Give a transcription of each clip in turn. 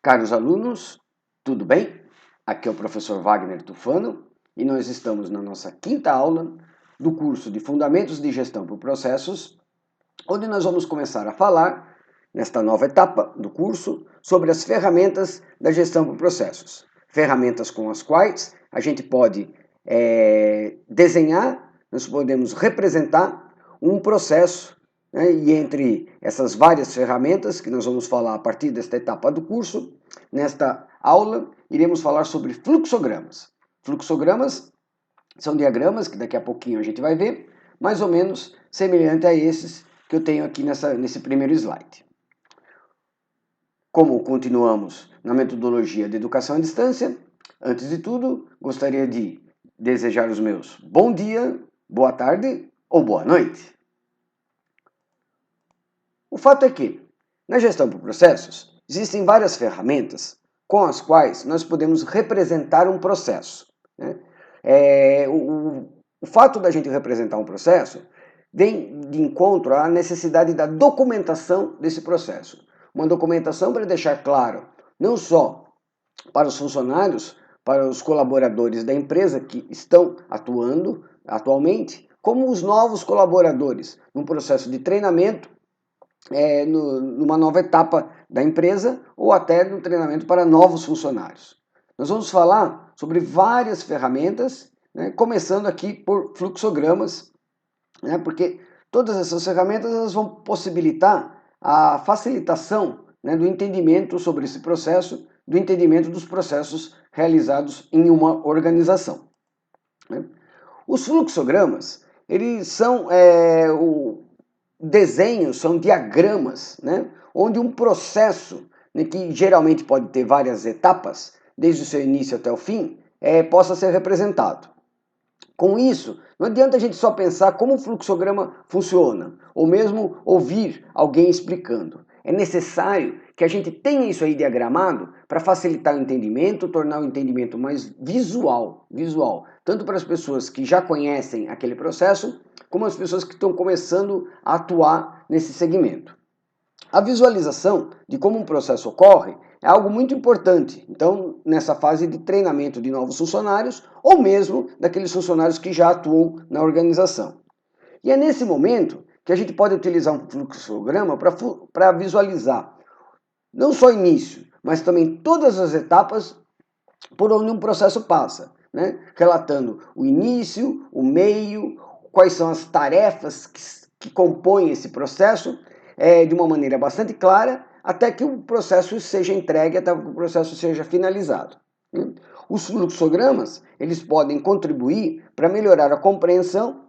Caros alunos, tudo bem? Aqui é o professor Wagner Tufano e nós estamos na nossa quinta aula do curso de Fundamentos de Gestão por Processos, onde nós vamos começar a falar, nesta nova etapa do curso, sobre as ferramentas da gestão por processos. Ferramentas com as quais a gente pode desenhar, nós podemos representar um processo, né? E entre essas várias ferramentas que nós vamos falar a partir desta etapa do curso, nesta aula iremos falar sobre fluxogramas. Fluxogramas são diagramas que daqui a pouquinho a gente vai ver, mais ou menos semelhante a esses que eu tenho aqui nesse primeiro slide. Como continuamos na metodologia de educação à distância, antes de tudo, gostaria de desejar os meus bom dia, boa tarde ou boa noite. O fato é que, na gestão por processos, existem várias ferramentas com as quais nós podemos representar um processo, né? O fato da gente representar um processo vem de encontro à necessidade da documentação desse processo. Uma documentação para deixar claro, não só para os funcionários, para os colaboradores da empresa que estão atuando atualmente, como os novos colaboradores, num processo de treinamento, numa nova etapa da empresa ou até no treinamento para novos funcionários. Nós vamos falar sobre várias ferramentas, né, começando aqui por fluxogramas, né, porque todas essas ferramentas elas vão possibilitar a facilitação, né, do entendimento sobre esse processo, do entendimento dos processos realizados em uma organização, né. Os fluxogramas, eles são desenhos, são diagramas, né, onde um processo, né, que geralmente pode ter várias etapas, desde o seu início até o fim, possa ser representado. Com isso, não adianta a gente só pensar como o fluxograma funciona, ou mesmo ouvir alguém explicando. É necessário que a gente tenha isso aí diagramado para facilitar o entendimento, tornar o entendimento mais visual, tanto para as pessoas que já conhecem aquele processo, como as pessoas que estão começando a atuar nesse segmento. A visualização de como um processo ocorre é algo muito importante, então, nessa fase de treinamento de novos funcionários ou mesmo daqueles funcionários que já atuam na organização. E é nesse momento que a gente pode utilizar um fluxograma para visualizar não só o início, mas também todas as etapas por onde um processo passa, né? Relatando o início, o meio, quais são as tarefas que compõem esse processo, de uma maneira bastante clara, até que o processo seja entregue, até que o processo seja finalizado. Os fluxogramas, eles podem contribuir para melhorar a compreensão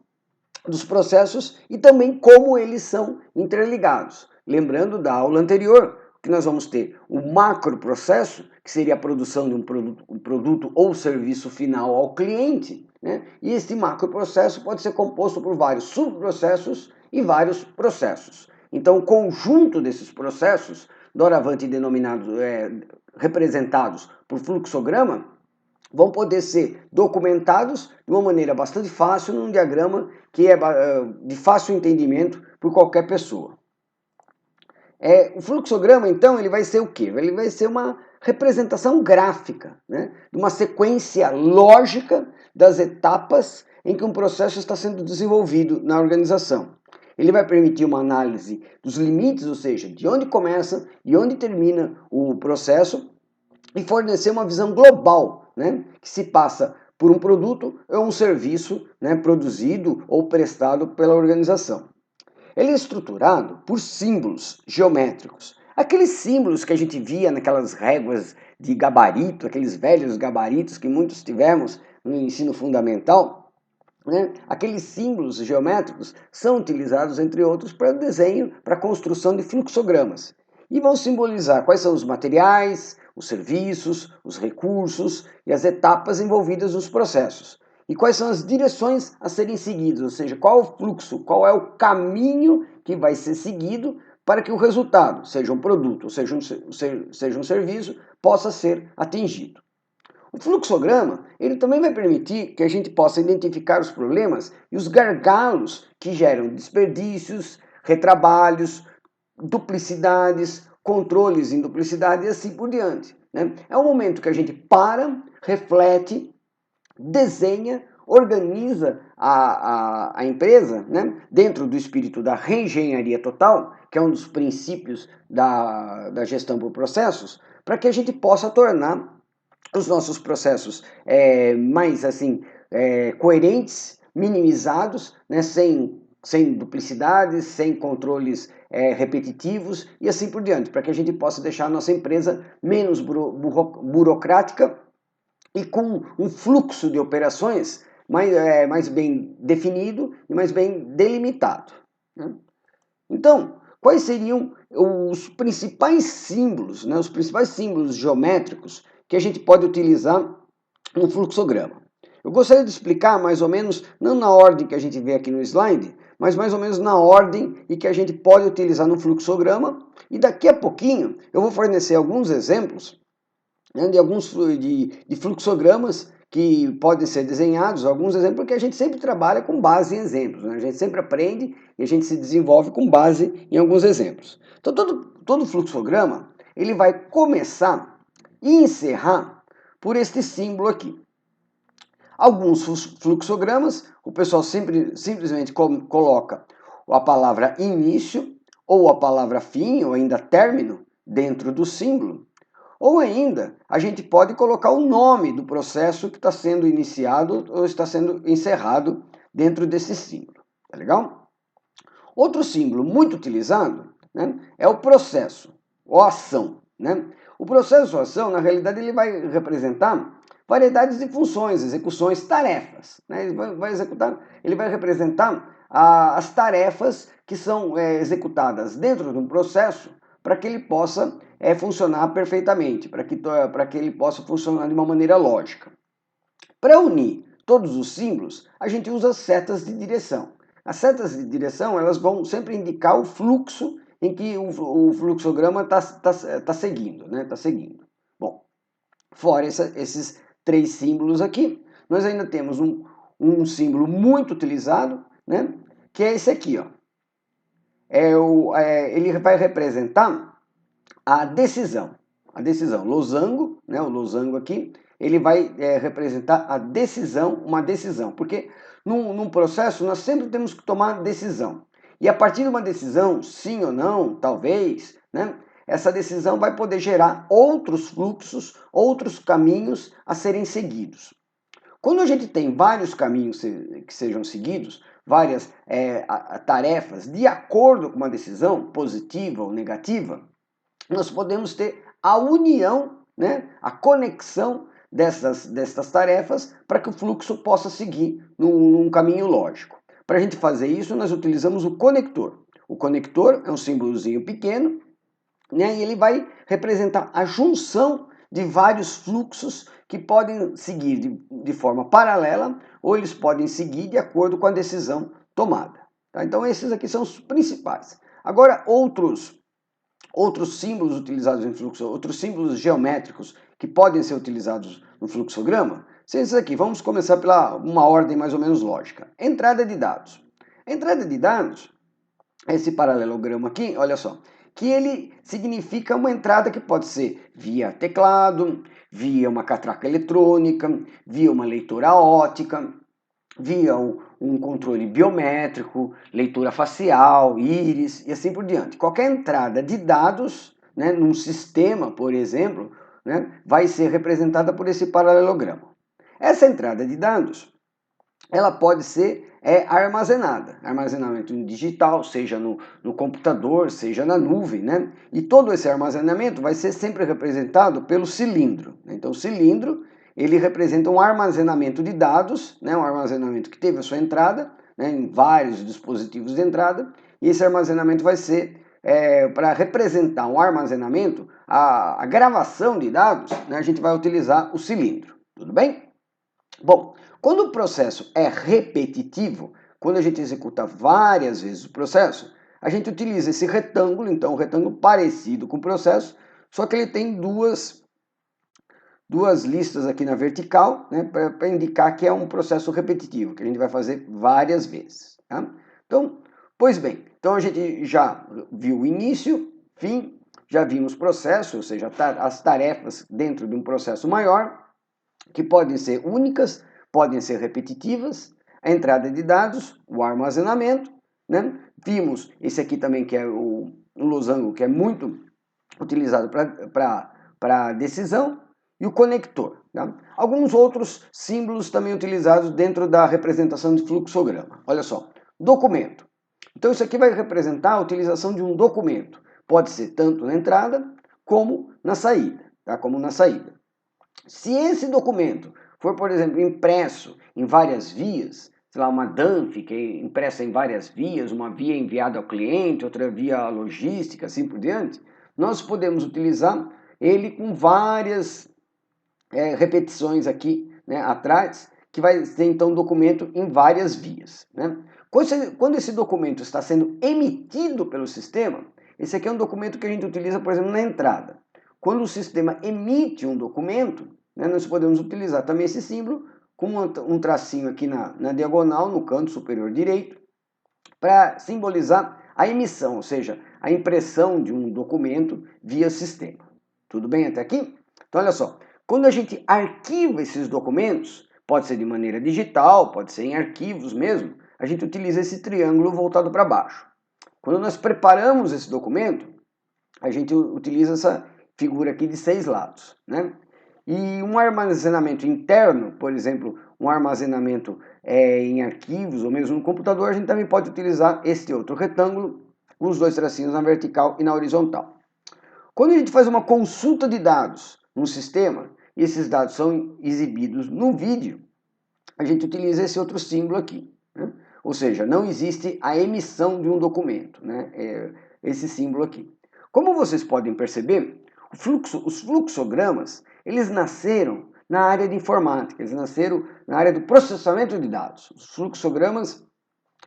dos processos e também como eles são interligados. Lembrando da aula anterior, que nós vamos ter o macroprocesso, que seria a produção de um produto ou serviço final ao cliente, né? E esse macroprocesso pode ser composto por vários subprocessos e vários processos. Então, o conjunto desses processos, doravante denominados, representados por fluxograma, vão poder ser documentados de uma maneira bastante fácil num diagrama que é de fácil entendimento por qualquer pessoa. O fluxograma, então, ele vai ser o quê? Ele vai ser uma representação gráfica, né, de uma sequência lógica das etapas em que um processo está sendo desenvolvido na organização. Ele vai permitir uma análise dos limites, ou seja, de onde começa e onde termina o processo, e fornecer uma visão global, né, que se passa por um produto ou um serviço, né, produzido ou prestado pela organização. Ele é estruturado por símbolos geométricos. Aqueles símbolos que a gente via naquelas réguas de gabarito, aqueles velhos gabaritos que muitos tivemos no ensino fundamental, né? Aqueles símbolos geométricos são utilizados, entre outros, para desenho, para construção de fluxogramas. E vão simbolizar quais são os materiais, os serviços, os recursos e as etapas envolvidas nos processos. E quais são as direções a serem seguidas, ou seja, qual é o fluxo, qual é o caminho que vai ser seguido para que o resultado, seja um produto ou seja um serviço, possa ser atingido. O fluxograma, ele também vai permitir que a gente possa identificar os problemas e os gargalos que geram desperdícios, retrabalhos, duplicidades, controles em duplicidade e assim por diante, né? É um momento que a gente para, reflete, desenha, organiza a empresa, né, dentro do espírito da reengenharia total, que é um dos princípios da gestão por processos, para que a gente possa tornar os nossos processos mais assim coerentes, minimizados, né, sem duplicidades, sem controles repetitivos e assim por diante, para que a gente possa deixar a nossa empresa menos burocrática e com um fluxo de operações mais bem definido e mais bem delimitado, né? Então, quais seriam os principais símbolos, né, os principais símbolos geométricos que a gente pode utilizar no fluxograma? Eu gostaria de explicar mais ou menos, não na ordem que a gente vê aqui no slide, mas mais ou menos na ordem e que a gente pode utilizar no fluxograma. E daqui a pouquinho eu vou fornecer alguns exemplos, né, de fluxogramas que podem ser desenhados, alguns exemplos, porque a gente sempre trabalha com base em exemplos, né? A gente sempre aprende e a gente se desenvolve com base em alguns exemplos. Então, todo fluxograma, ele vai começar e encerrar por este símbolo aqui. Alguns fluxogramas, o pessoal simplesmente coloca a palavra início, ou a palavra fim, ou ainda término, dentro do símbolo. Ou ainda, a gente pode colocar o nome do processo que está sendo iniciado ou está sendo encerrado dentro desse símbolo. Tá legal? Outro símbolo muito utilizado, né, é o processo, ou ação, né? O processo ou ação, na realidade, ele vai representar variedades de funções, execuções, tarefas, né? Ele vai representar as tarefas que são executadas dentro de um processo para que ele possa funcionar perfeitamente, para que ele possa funcionar de uma maneira lógica. Para unir todos os símbolos, a gente usa setas de direção. As setas de direção, elas vão sempre indicar o fluxo em que o fluxograma está seguindo, né? Tá seguindo. Bom, fora esses três símbolos aqui, nós ainda temos um símbolo muito utilizado, né? Que é esse aqui, ó. Ele vai representar a decisão, losango, né, o losango aqui, ele vai representar a decisão, uma decisão, porque num processo nós sempre temos que tomar decisão, e a partir de uma decisão, sim ou não, talvez, né, essa decisão vai poder gerar outros fluxos, outros caminhos a serem seguidos. Quando a gente tem vários caminhos que sejam seguidos, várias tarefas de acordo com uma decisão, positiva ou negativa, nós podemos ter a união, né, a conexão dessas tarefas para que o fluxo possa seguir num caminho lógico. Para a gente fazer isso, nós utilizamos o conector. O conector é um símbolozinho pequeno, né, e ele vai representar a junção de vários fluxos que podem seguir de forma paralela ou eles podem seguir de acordo com a decisão tomada. Tá? Então esses aqui são os principais. Agora outros símbolos utilizados em fluxo, outros símbolos geométricos que podem ser utilizados no fluxograma, são esses aqui. Vamos começar pela uma ordem mais ou menos lógica. Entrada de dados. Entrada de dados, esse paralelogramo aqui, olha só, que ele significa uma entrada que pode ser via teclado, via uma catraca eletrônica, via uma leitura óptica, via um controle biométrico, leitura facial, íris e assim por diante. Qualquer entrada de dados, né, num sistema, por exemplo, né, vai ser representada por esse paralelogramo. Essa entrada de dados, ela pode ser armazenada, armazenamento digital, seja no computador, seja na nuvem, né? E todo esse armazenamento vai ser sempre representado pelo cilindro. Então, o cilindro, ele representa um armazenamento de dados, né? Um armazenamento que teve a sua entrada, né? Em vários dispositivos de entrada, e esse armazenamento vai ser, para representar um armazenamento, a gravação de dados, né? A gente vai utilizar o cilindro, tudo bem? Bom, quando o processo é repetitivo, quando a gente executa várias vezes o processo, a gente utiliza esse retângulo, então um retângulo parecido com o processo, só que ele tem duas listas aqui na vertical, né, para indicar que é um processo repetitivo, que a gente vai fazer várias vezes. Tá? Então, pois bem, então a gente já viu o início, fim, já vimos processos, ou seja, as tarefas dentro de um processo maior, que podem ser únicas, podem ser repetitivas, a entrada de dados, o armazenamento, né? Vimos esse aqui também, que é o losango, que é muito utilizado para decisão, e o conector. Tá? Alguns outros símbolos também utilizados dentro da representação de fluxograma. Olha só, documento. Então isso aqui vai representar a utilização de um documento. Pode ser tanto na entrada como na saída. Tá? Como na saída. Se esse documento for, por exemplo, impresso em várias vias, sei lá, uma DANF que é impressa em várias vias, uma via enviada ao cliente, outra via logística, assim por diante, nós podemos utilizar ele com várias repetições aqui, né, atrás, que vai ter então um documento em várias vias. Né? Quando esse documento está sendo emitido pelo sistema, esse aqui é um documento que a gente utiliza, por exemplo, na entrada. Quando o sistema emite um documento, né, nós podemos utilizar também esse símbolo com um tracinho aqui na diagonal, no canto superior direito, para simbolizar a emissão, ou seja, a impressão de um documento via sistema. Tudo bem até aqui? Então, olha só. Quando a gente arquiva esses documentos, pode ser de maneira digital, pode ser em arquivos mesmo, a gente utiliza esse triângulo voltado para baixo. Quando nós preparamos esse documento, a gente utiliza essa figura aqui de 6 lados, né? E um armazenamento interno, por exemplo, um armazenamento em arquivos ou mesmo no computador, a gente também pode utilizar este outro retângulo com os 2 tracinhos na vertical e na horizontal. Quando a gente faz uma consulta de dados no sistema, e esses dados são exibidos no vídeo, a gente utiliza esse outro símbolo aqui. Né? Ou seja, não existe a emissão de um documento, né? Esse símbolo aqui. Como vocês podem perceber, os fluxogramas, eles nasceram na área de informática, eles nasceram na área do processamento de dados. Os fluxogramas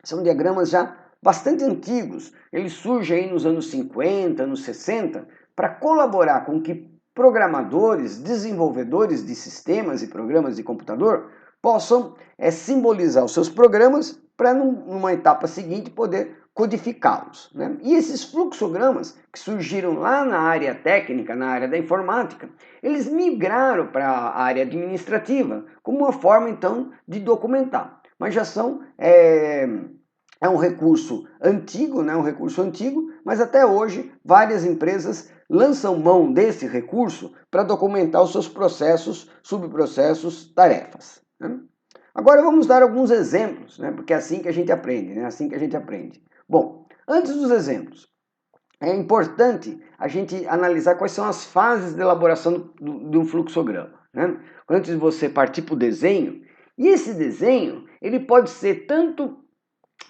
são diagramas já bastante antigos, eles surgem aí nos anos 50, anos 60, para colaborar com que programadores, desenvolvedores de sistemas e programas de computador possam simbolizar os seus programas para, numa etapa seguinte, poder codificá-los. Né? E esses fluxogramas, que surgiram lá na área técnica, na área da informática, eles migraram para a área administrativa como uma forma, então, de documentar. Mas já são... É um recurso antigo, né? Um recurso antigo, mas até hoje várias empresas lançam mão desse recurso para documentar os seus processos, subprocessos, tarefas. Né? Agora vamos dar alguns exemplos, né? Porque é assim que a gente aprende, né? É assim que a gente aprende. Bom, antes dos exemplos, é importante a gente analisar quais são as fases de elaboração de um fluxograma. Né? Antes de você partir para o desenho, e esse desenho ele pode ser tanto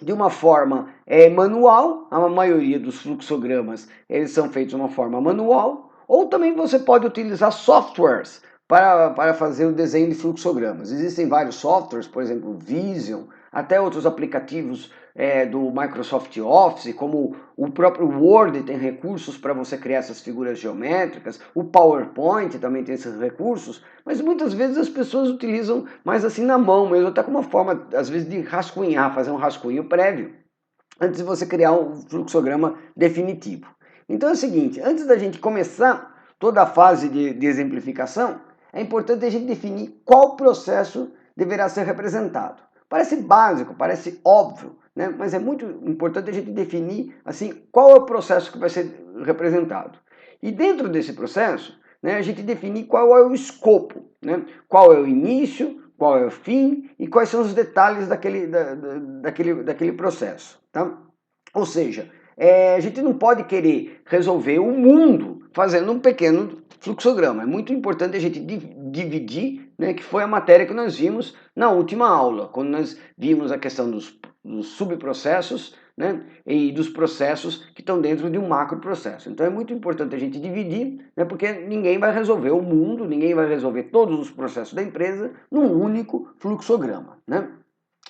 de uma forma manual, a maioria dos fluxogramas eles são feitos de uma forma manual, ou também você pode utilizar softwares para fazer o desenho de fluxogramas. Existem vários softwares, por exemplo, Vision, até outros aplicativos do Microsoft Office, como o próprio Word tem recursos para você criar essas figuras geométricas, o PowerPoint também tem esses recursos, mas muitas vezes as pessoas utilizam mais assim na mão mesmo, até como uma forma, às vezes, de rascunhar, fazer um rascunho prévio, antes de você criar um fluxograma definitivo. Então é o seguinte, antes da gente começar toda a fase de exemplificação, é importante a gente definir qual processo deverá ser representado. Parece básico, parece óbvio, né? Mas é muito importante a gente definir assim, qual é o processo que vai ser representado. E dentro desse processo, né, a gente definir qual é o escopo, né? Qual é o início, qual é o fim e quais são os detalhes daquele processo. Tá? Ou seja, a gente não pode querer resolver o mundo fazendo um pequeno fluxograma. É muito importante a gente dividir, né, que foi a matéria que nós vimos na última aula, quando nós vimos a questão dos subprocessos, né, e dos processos que estão dentro de um macroprocesso. Então é muito importante a gente dividir, né, porque ninguém vai resolver o mundo, ninguém vai resolver todos os processos da empresa num único fluxograma. Né?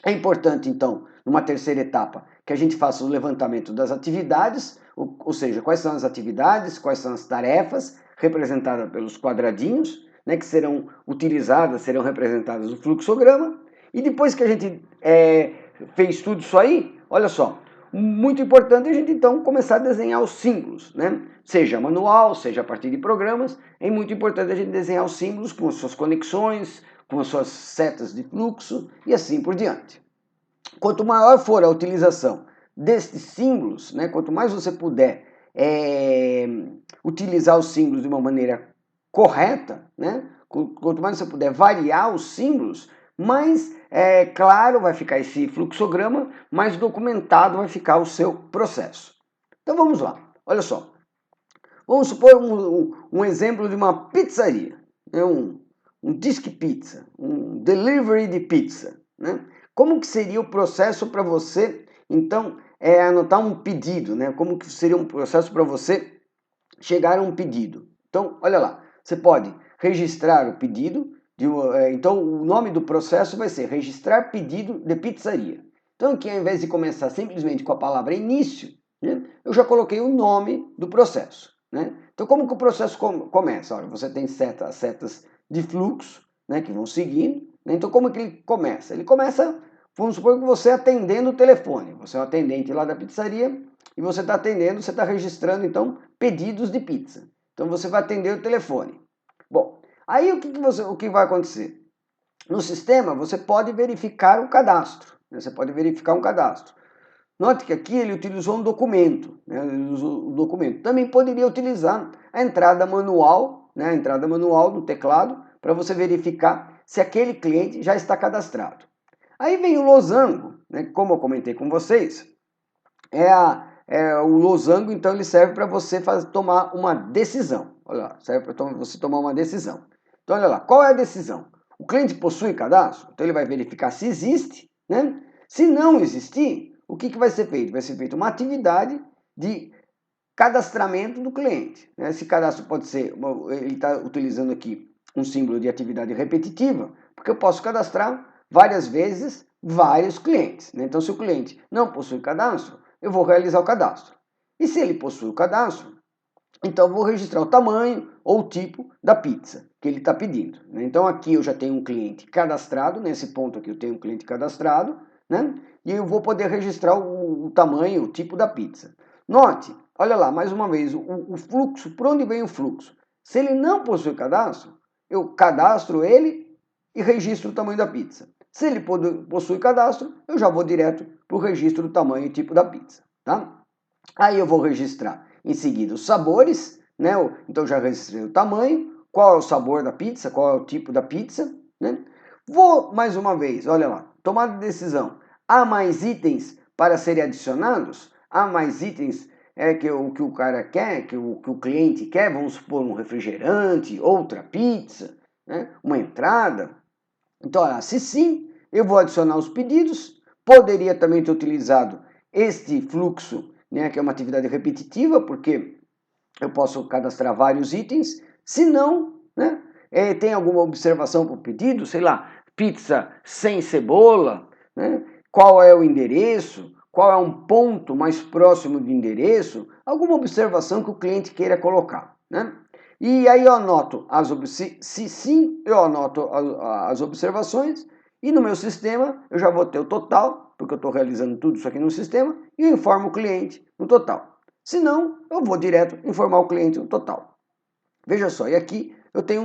É importante, então, numa terceira etapa, que a gente faça o levantamento das atividades, ou seja, quais são as atividades, quais são as tarefas, representadas pelos quadradinhos, né, que serão utilizadas, serão representadas no fluxograma, e depois que a gente fez tudo isso aí, olha só, Muito importante a gente então começar a desenhar os símbolos, né? Seja manual, seja a partir de programas, é muito importante a gente desenhar os símbolos com as suas conexões, com as suas setas de fluxo e assim por diante. Quanto maior for a utilização destes símbolos, né, quanto mais você puder utilizar os símbolos de uma maneira correta, né, quanto mais você puder variar os símbolos, mais claro vai ficar esse fluxograma, mais documentado vai ficar o seu processo. Então vamos lá, olha só. Vamos supor um exemplo de uma pizzaria, né, um disque pizza, um delivery de pizza, né? Como que seria o processo para você, então, anotar um pedido, né? Como que seria um processo para você chegar a um pedido? Então, olha lá, você pode registrar o pedido, então o nome do processo vai ser registrar pedido de pizzaria. Então aqui, ao invés de começar simplesmente com a palavra início, né, eu já coloquei o nome do processo, né? Então como que o processo começa? Olha, você tem setas de fluxo, né, que vão seguindo, né? Então como que ele começa? Ele começa, vamos supor que você atendendo o telefone, você é o atendente lá da pizzaria e você está atendendo, você está registrando então pedidos de pizza. Então você vai atender o telefone. Bom, aí o que vai acontecer? No sistema você pode verificar o cadastro, né? Você pode verificar um cadastro. Note que aqui ele utilizou um documento, né? Ele usou o documento. Também poderia utilizar a entrada manual, né? A entrada manual do teclado, para você verificar se aquele cliente já está cadastrado. Aí vem o losango, né? Como eu comentei com vocês, o losango, então, ele serve para você tomar uma decisão. Olha lá, serve para você tomar uma decisão. Então, olha lá, qual é a decisão? O cliente possui cadastro? Então, ele vai verificar se existe, né? Se não existir, o que vai ser feito? Vai ser feita uma atividade de cadastramento do cliente, né? Esse cadastro pode ser, ele está utilizando aqui um símbolo de atividade repetitiva, porque eu posso cadastrar várias vezes vários clientes, né? Então, se o cliente não possui cadastro, eu vou realizar o cadastro. E se ele possui o cadastro, então eu vou registrar o tamanho ou o tipo da pizza que ele está pedindo, né? Então aqui eu já tenho um cliente cadastrado, nesse ponto aqui eu tenho um cliente cadastrado, né? E eu vou poder registrar o tamanho, o tipo da pizza. Note, olha lá, mais uma vez, o fluxo, por onde vem o fluxo? Se ele não possui cadastro, eu cadastro ele e registro o tamanho da pizza. Se ele possui cadastro, eu já vou direto para o registro do tamanho e tipo da pizza, tá? Aí eu vou registrar em seguida os sabores, né? Então já registrei o tamanho, qual é o sabor da pizza, qual é o tipo da pizza, né? Vou mais uma vez, olha lá, tomada de decisão. Há mais itens para serem adicionados? Há mais itens que o cara quer, que o cliente quer? Vamos supor um refrigerante, outra pizza, né? Uma entrada. Então, olha, se sim, eu vou adicionar os pedidos. Poderia também ter utilizado este fluxo, né, que é uma atividade repetitiva, porque eu posso cadastrar vários itens. Se não, né, tem alguma observação para o pedido, sei lá, pizza sem cebola, né, qual é o endereço, qual é um ponto mais próximo do endereço, alguma observação que o cliente queira colocar, né? E aí eu anoto, se sim, eu anoto as observações e no meu sistema eu já vou ter o total, porque eu estou realizando tudo isso aqui no sistema, e eu informo o cliente no total. Se não, eu vou direto informar o cliente no total. Veja só, e aqui eu tenho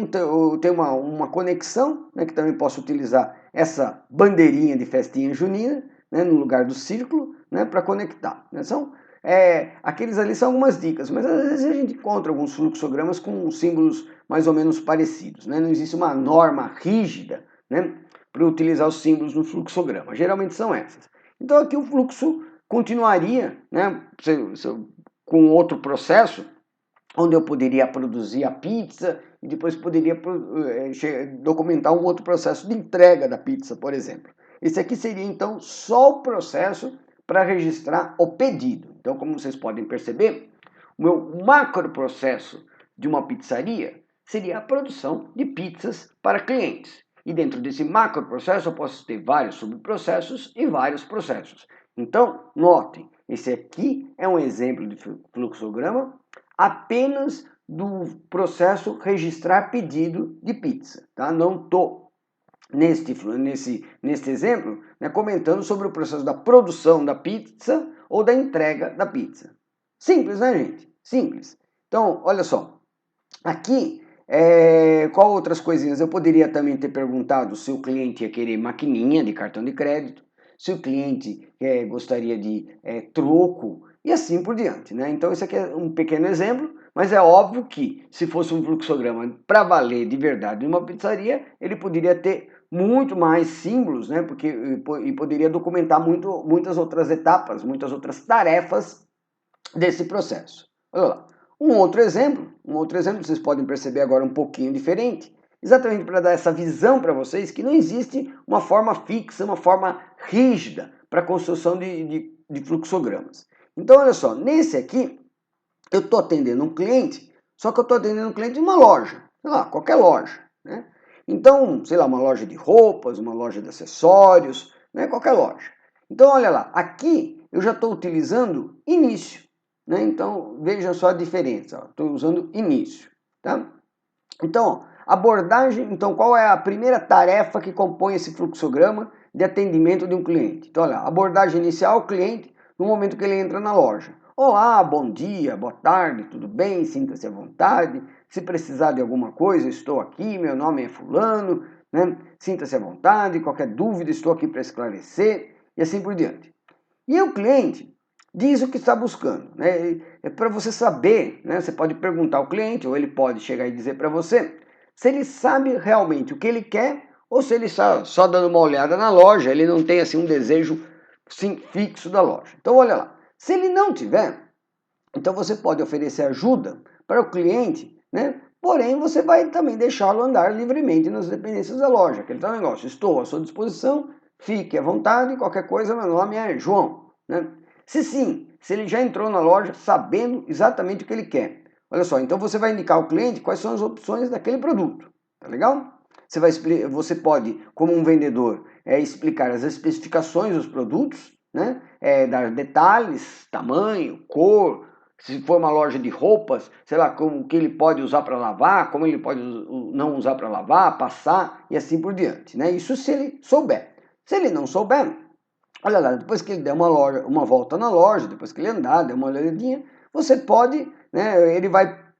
uma conexão, né, que também posso utilizar essa bandeirinha de festinha junina, né, no lugar do círculo, né, para conectar. Né? Aqueles ali são algumas dicas, mas às vezes a gente encontra alguns fluxogramas com símbolos mais ou menos parecidos. Né? Não existe uma norma rígida, né, para utilizar os símbolos no fluxograma. Geralmente são essas. Então aqui o fluxo continuaria, né, com outro processo, onde eu poderia produzir a pizza e depois poderia documentar um outro processo de entrega da pizza, por exemplo. Esse aqui seria então só o processo para registrar o pedido. Então, como vocês podem perceber, o meu macro processo de uma pizzaria seria a produção de pizzas para clientes. E dentro desse macro processo eu posso ter vários subprocessos e vários processos. Então, notem, esse aqui é um exemplo de fluxograma apenas do processo registrar pedido de pizza, tá? Não estou neste exemplo, né, comentando sobre o processo da produção da pizza ou da entrega da pizza. Simples, né, gente? Simples. Então, olha só. Aqui, qual outras coisinhas? Eu poderia também ter perguntado se o cliente ia querer maquininha de cartão de crédito, se o cliente gostaria de troco e assim por diante, né? Então, isso aqui é um pequeno exemplo, mas é óbvio que se fosse um fluxograma para valer de verdade numa pizzaria, ele poderia ter muito mais símbolos, né? E poderia documentar muitas outras etapas, muitas outras tarefas desse processo. Olha lá. Um outro exemplo, vocês podem perceber agora um pouquinho diferente, exatamente para dar essa visão para vocês que não existe uma forma fixa, uma forma rígida para a construção de fluxogramas. Então, olha só, nesse aqui, eu estou atendendo um cliente, só que eu estou atendendo um cliente de uma loja, sei lá, qualquer loja, né? Então, sei lá, uma loja de roupas, uma loja de acessórios, né? Qualquer loja. Então, olha lá, aqui eu já estou utilizando início, né? Então, veja só a diferença, estou usando início, tá? Então, abordagem, então qual é a primeira tarefa que compõe esse fluxograma de atendimento de um cliente? Então, olha, abordagem inicial, cliente, no momento que ele entra na loja. Olá, bom dia, boa tarde, tudo bem? Sinta-se à vontade. Se precisar de alguma coisa, estou aqui, meu nome é fulano, né? Sinta-se à vontade, qualquer dúvida, estou aqui para esclarecer, e assim por diante. E o cliente diz o que está buscando, né? É para você saber, né? Você pode perguntar ao cliente, ou ele pode chegar e dizer para você, se ele sabe realmente o que ele quer, ou se ele está só dando uma olhada na loja, ele não tem assim um desejo sim, fixo da loja. Então olha lá, se ele não tiver, então você pode oferecer ajuda para o cliente, né? Porém, você vai também deixá-lo andar livremente nas dependências da loja. Aquele tal negócio, estou à sua disposição, fique à vontade, qualquer coisa, meu nome é João. Né? Se sim, se ele já entrou na loja sabendo exatamente o que ele quer. Olha só, então você vai indicar ao cliente quais são as opções daquele produto. Tá legal? Você pode, como um vendedor, explicar as especificações dos produtos, né? Dar detalhes, tamanho, cor, se for uma loja de roupas, sei lá, como que ele pode usar para lavar, como ele pode não usar para lavar, passar e assim por diante, né? Isso se ele souber. Se ele não souber, olha lá, depois que ele der uma volta na loja, depois que ele andar, der uma olhadinha, você pode, né,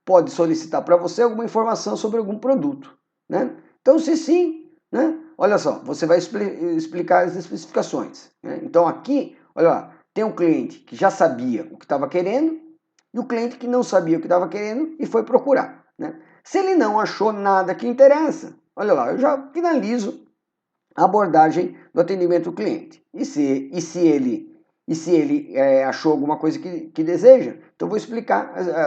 pode solicitar para você alguma informação sobre algum produto, né? Então, se sim, né, olha só, você vai explicar as especificações, né? Então, aqui, olha lá, tem um cliente que já sabia o que estava querendo, e o cliente que não sabia o que estava querendo e foi procurar, né? Se ele não achou nada que interessa, olha lá, eu já finalizo a abordagem do atendimento ao cliente. E se ele achou alguma coisa que deseja, então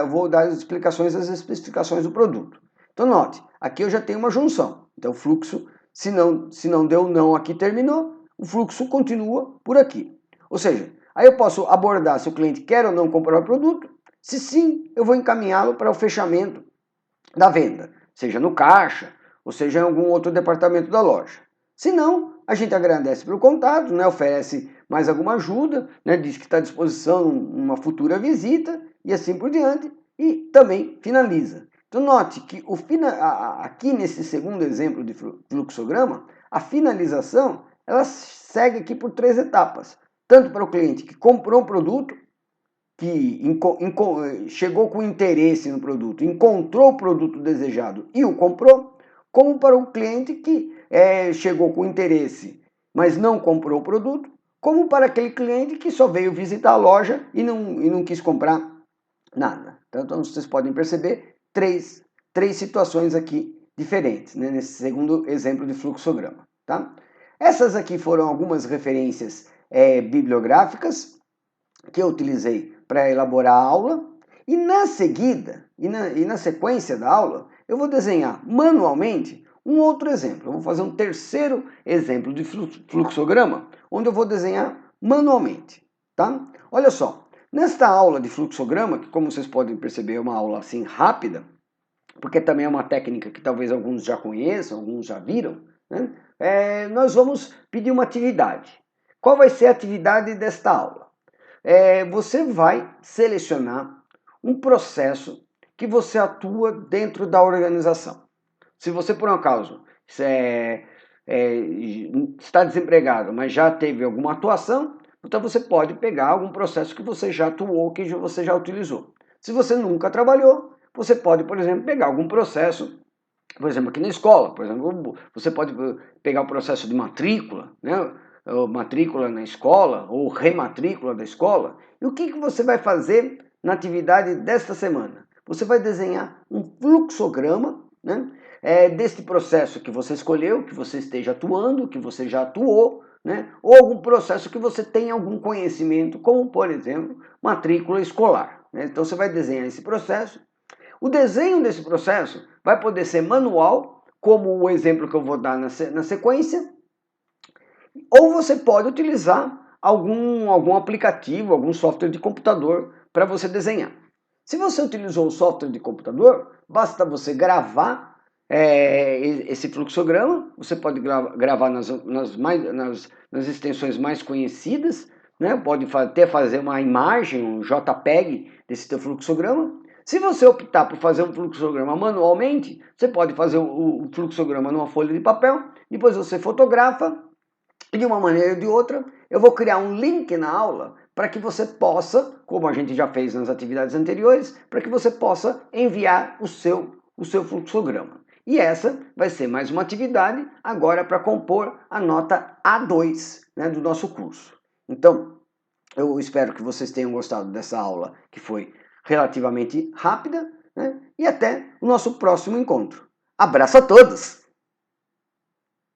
vou dar as explicações das especificações do produto. Então note, aqui eu já tenho uma junção. Então o fluxo, se não deu não aqui terminou, o fluxo continua por aqui. Ou seja, aí eu posso abordar se o cliente quer ou não comprar o produto. Se sim, eu vou encaminhá-lo para o fechamento da venda, seja no caixa ou seja em algum outro departamento da loja. Se não, a gente agradece pelo contato, né, oferece mais alguma ajuda, né, diz que está à disposição numa futura visita e assim por diante, e também finaliza. Então note que aqui nesse segundo exemplo de fluxograma, a finalização ela segue aqui por 3 etapas. Tanto para o cliente que comprou um produto, que chegou com interesse no produto, encontrou o produto desejado e o comprou, como para o cliente que chegou com interesse, mas não comprou o produto, como para aquele cliente que só veio visitar a loja e não quis comprar nada. Então vocês podem perceber três situações aqui diferentes, né, nesse segundo exemplo de fluxograma. Tá? Essas aqui foram algumas referências bibliográficas que eu utilizei para elaborar a aula, e na seguida, na sequência da aula, eu vou desenhar manualmente um outro exemplo. Eu vou fazer um terceiro exemplo de fluxograma, onde eu vou desenhar manualmente, tá? Olha só, nesta aula de fluxograma, que como vocês podem perceber é uma aula assim rápida, porque também é uma técnica que talvez alguns já conheçam, alguns já viram, né? Nós vamos pedir uma atividade. Qual vai ser a atividade desta aula? Você vai selecionar um processo que você atua dentro da organização. Se você, por um acaso, está desempregado, mas já teve alguma atuação, então você pode pegar algum processo que você já atuou, que você já utilizou. Se você nunca trabalhou, você pode, por exemplo, pegar algum processo, por exemplo, aqui na escola, por exemplo, você pode pegar o processo de matrícula, né? Ou matrícula na escola, ou rematrícula da escola. E o que você vai fazer na atividade desta semana? Você vai desenhar um fluxograma, né? Deste processo que você escolheu, que você esteja atuando, que você já atuou, né? Ou algum processo que você tenha algum conhecimento, como, por exemplo, matrícula escolar, né? Então você vai desenhar esse processo. O desenho desse processo vai poder ser manual, como o exemplo que eu vou dar na sequência, ou você pode utilizar algum aplicativo, algum software de computador para você desenhar. Se você utilizou o software de computador, basta você gravar esse fluxograma. Você pode gravar nas extensões mais conhecidas, né? Pode até fazer uma imagem, um JPEG desse teu fluxograma. Se você optar por fazer um fluxograma manualmente, você pode fazer o fluxograma numa folha de papel, depois você fotografa, e de uma maneira ou de outra, eu vou criar um link na aula para que você possa, como a gente já fez nas atividades anteriores, para que você possa enviar o seu fluxograma. E essa vai ser mais uma atividade agora para compor a nota A2, né, do nosso curso. Então, eu espero que vocês tenham gostado dessa aula, que foi relativamente rápida, né, e até o nosso próximo encontro. Abraço a todos!